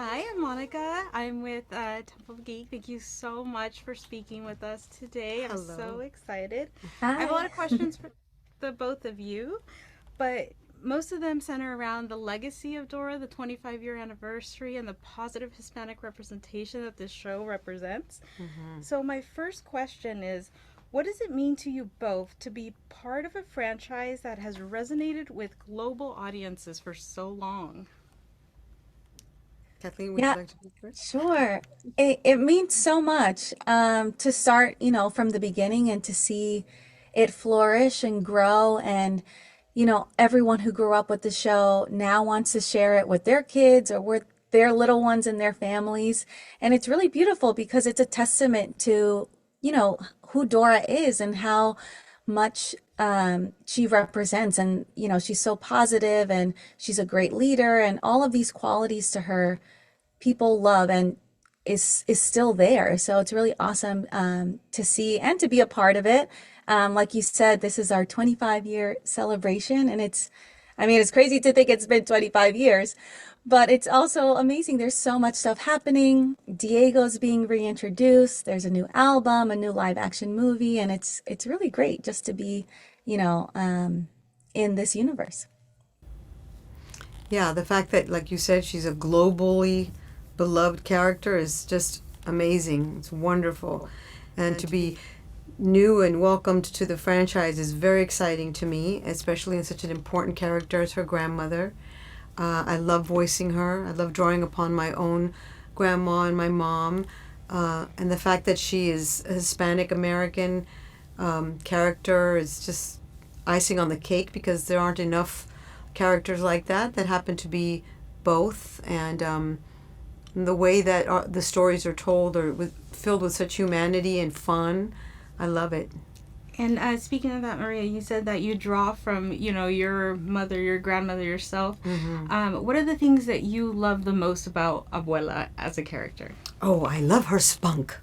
Hi, I'm Monica. I'm with Temple of Geek. Thank you so much for speaking with us today. I'm so Hello. excited. I have a lot Hi. of questions for the both of you, but most of them center around the legacy of Dora, the 25-year anniversary, and the positive Hispanic representation that this show represents. Hmm. So, my first question is, what does it mean to you both to be part of a franchise that has resonated with global audiences for so long? Kathleen, would you Yeah, like to go first? sure. It means so much to start, from the beginning and to see it flourish and grow. And, everyone who grew up with the show now wants to share it with their kids or with their little ones and their families. And it's really beautiful because it's a testament to, who Dora is and how much she represents. And, she's so positive and she's a great leader and all of these qualities to her people love and is still there. So it's really awesome to see and to be a part of it. Like you said, this is our 25-year celebration, and it's crazy to think it's been 25 years, but it's also amazing. There's so much stuff happening. Diego's being reintroduced. There's a new album, a new live action movie, and it's really great just to be, you know, um, in this universe. Yeah, the fact that, like you said, she's a globally beloved character is just amazing. It's wonderful. And to be new and welcomed to the franchise is very exciting to me, especially in such an important character as her grandmother. I love voicing her. I love drawing upon my own grandma and my mom. And the fact that she is a Hispanic American character is just icing on the cake because there aren't enough characters like that happen to be both. And the way that the stories are told are filled with such humanity and fun. I love it. And speaking of that, Maria, you said that you draw from, your mother, your grandmother, yourself. Hmm. What are the things that you love the most about Abuela as a character? Oh, I love her spunk.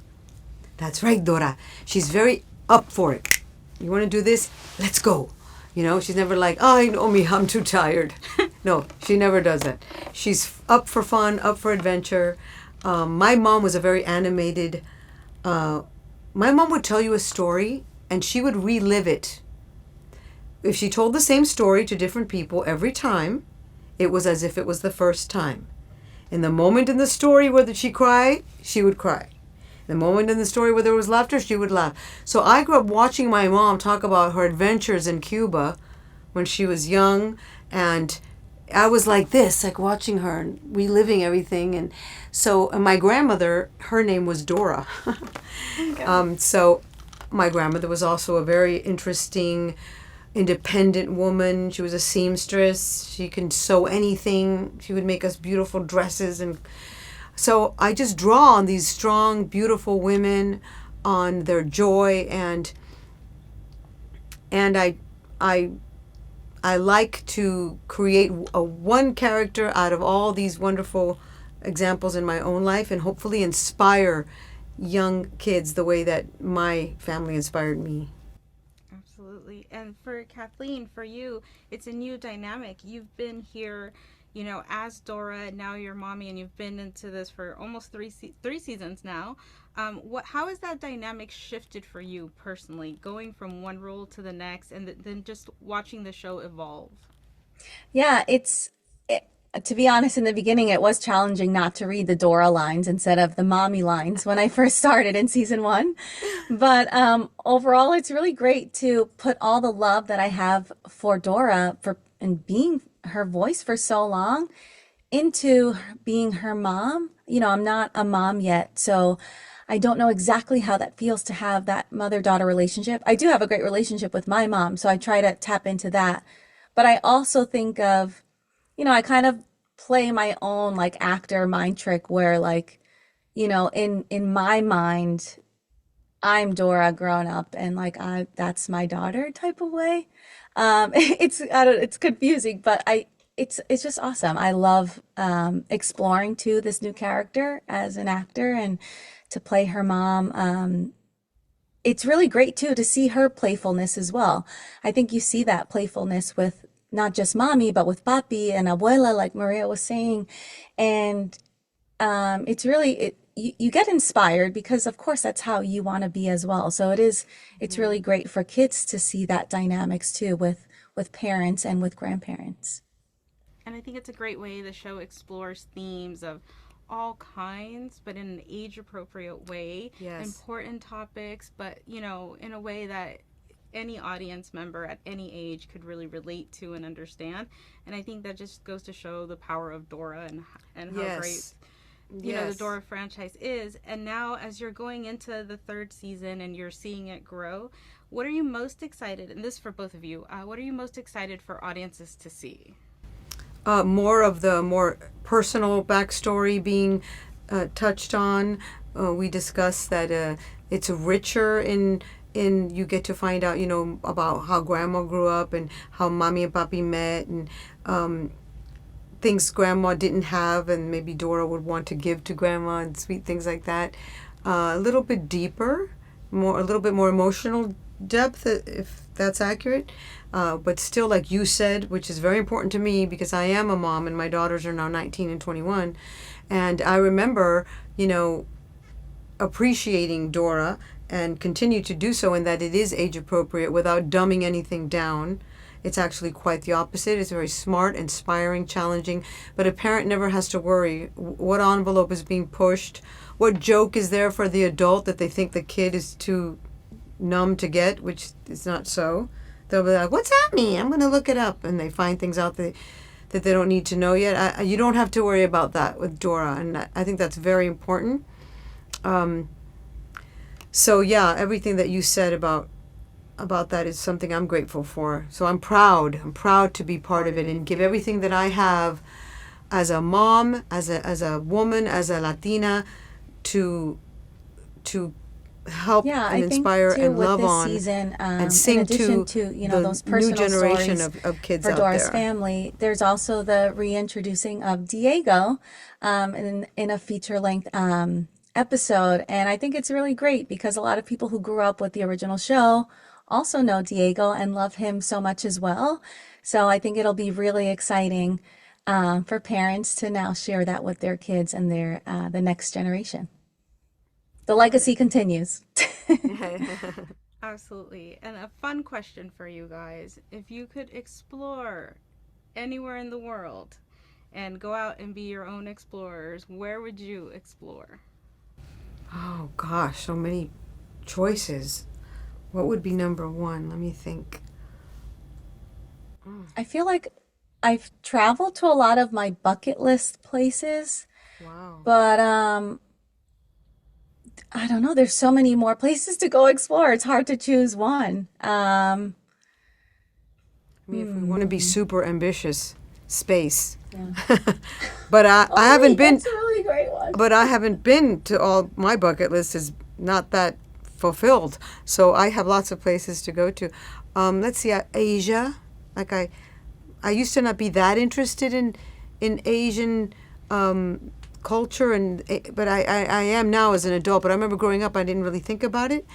That's right, Dora. She's very up for it. You want to do this? Let's go. She's never like, oh, you know me, I'm too tired. No, she never does that. She's up for fun, up for adventure. My mom was a very animated. Uh, my mom would tell you a story and she would relive it. If she told the same story to different people every time, it was as if it was the first time. In the moment in the story where she cried, she would cry. The moment in the story where there was laughter, she would laugh. So I grew up watching my mom talk about her adventures in Cuba when she was young, and I was like this, like watching her and reliving everything. And my grandmother, her name was Dora. Okay. So my grandmother was also a very interesting, independent woman. She was a seamstress. She can sew anything. She would make us beautiful dresses, and so I just draw on these strong, beautiful women, on their joy, and I I like to create a one character out of all these wonderful examples in my own life, and hopefully inspire young kids the way that my family inspired me. Absolutely. And for Kathleen, for you, it's a new dynamic. You've been here, as Dora, now you're mommy, and you've been into this for almost three seasons now. How has that dynamic shifted for you personally, going from one role to the next, and then just watching the show evolve? Yeah, to be honest, in the beginning, it was challenging not to read the Dora lines instead of the mommy lines when I first started in season one. But overall, it's really great to put all the love that I have for Dora for and being her voice for so long into being her mom. I'm not a mom yet, so I don't know exactly how that feels to have that mother-daughter relationship. I do have a great relationship with my mom, so I try to tap into that. But I also think of, I kind of play my own like actor mind trick where like, in my mind, I'm Dora grown up and like that's my daughter type of way. It's confusing, but it's just awesome. I love exploring too this new character as an actor and to play her mom. It's really great too to see her playfulness as well. I think you see that playfulness with not just mommy, but with papi and abuela, like Maria was saying. And it's really you get inspired because of course that's how you want to be as well. So it's really great for kids to see that dynamics too with parents and with grandparents. And I think it's a great way the show explores themes of all kinds, but in an age appropriate way. Yes. Important topics, but in a way that any audience member at any age could really relate to and understand. And I think that just goes to show the power of Dora and how Yes. great the Dora franchise is. And now as you're going into the third season and you're seeing it grow, what are you most excited, and this for both of you, what are you most excited for audiences to see? More of the more personal backstory being touched on. We discussed that it's richer in you get to find out, about how grandma grew up and how mommy and papi met, and things grandma didn't have and maybe Dora would want to give to grandma, and sweet things like that. A little bit deeper, a little bit more emotional depth, if that's accurate. But still, like you said, which is very important to me because I am a mom and my daughters are now 19 and 21. And I remember, appreciating Dora and continue to do so in that it is age appropriate without dumbing anything down. It's actually quite the opposite. It's very smart, inspiring, challenging, but a parent never has to worry what envelope is being pushed, what joke is there for the adult that they think the kid is too numb to get, which is not so. They'll be like, what's that mean? I'm going to look it up. And they find things out that they don't need to know yet. You don't have to worry about that with Dora. And I think that's very important. So yeah, everything that you said about that is something I'm grateful for. So I'm proud to be part of it and give everything that I have as a mom, as a woman, as a Latina, to help and inspire and love on season, and sing in addition to the those personal new generation stories of kids for out Dora's there. family. There's also the reintroducing of Diego in a feature-length episode, and I think it's really great because a lot of people who grew up with the original show also know Diego and love him so much as well. So I think it'll be really exciting for parents to now share that with their kids and their the next generation. The legacy continues. Absolutely. And a fun question for you guys. If you could explore anywhere in the world and go out and be your own explorers, where would you explore? Oh gosh, so many choices. What would be number one? Let me think. I feel like I've traveled to a lot of my bucket list places, Wow. but I don't know. There's so many more places to go explore. It's hard to choose one. I mean, if we want to be super ambitious, space. Yeah. But I haven't been. That's a really great one. But I haven't been to all. My bucket list is not that fulfilled. So I have lots of places to go to. Let's see, Asia. Like I used to not be that interested in Asian culture, but I am now as an adult. But I remember growing up, I didn't really think about it.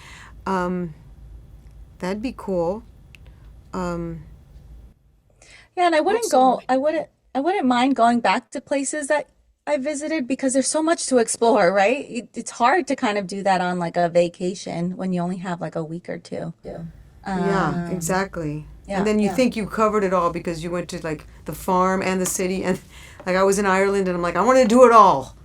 That'd be cool. Yeah, and I wouldn't go. I wouldn't mind going back to places that I visited because there's so much to explore, right? It's hard to kind of do that on like a vacation when you only have like a week or two. Yeah. Yeah, exactly. Yeah, And then you yeah. think you covered it all because you went to like the farm and the city, and like I was in Ireland and I'm like, I want to do it all.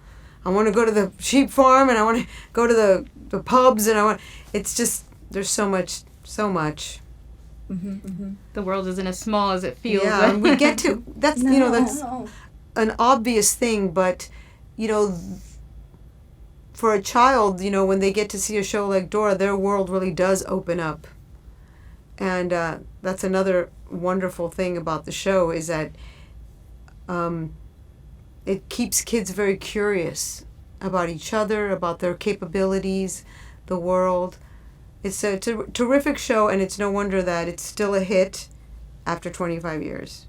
I want to go to the sheep farm and I want to go to the pubs and it's just, there's so much. The world isn't as small as it feels. Yeah, and we get to, that's, that's No. an obvious thing, but, for a child, when they get to see a show like Dora, their world really does open up. And that's another wonderful thing about the show is that it keeps kids very curious about each other, about their capabilities, the world. It's a terrific show, and it's no wonder that it's still a hit after 25 years.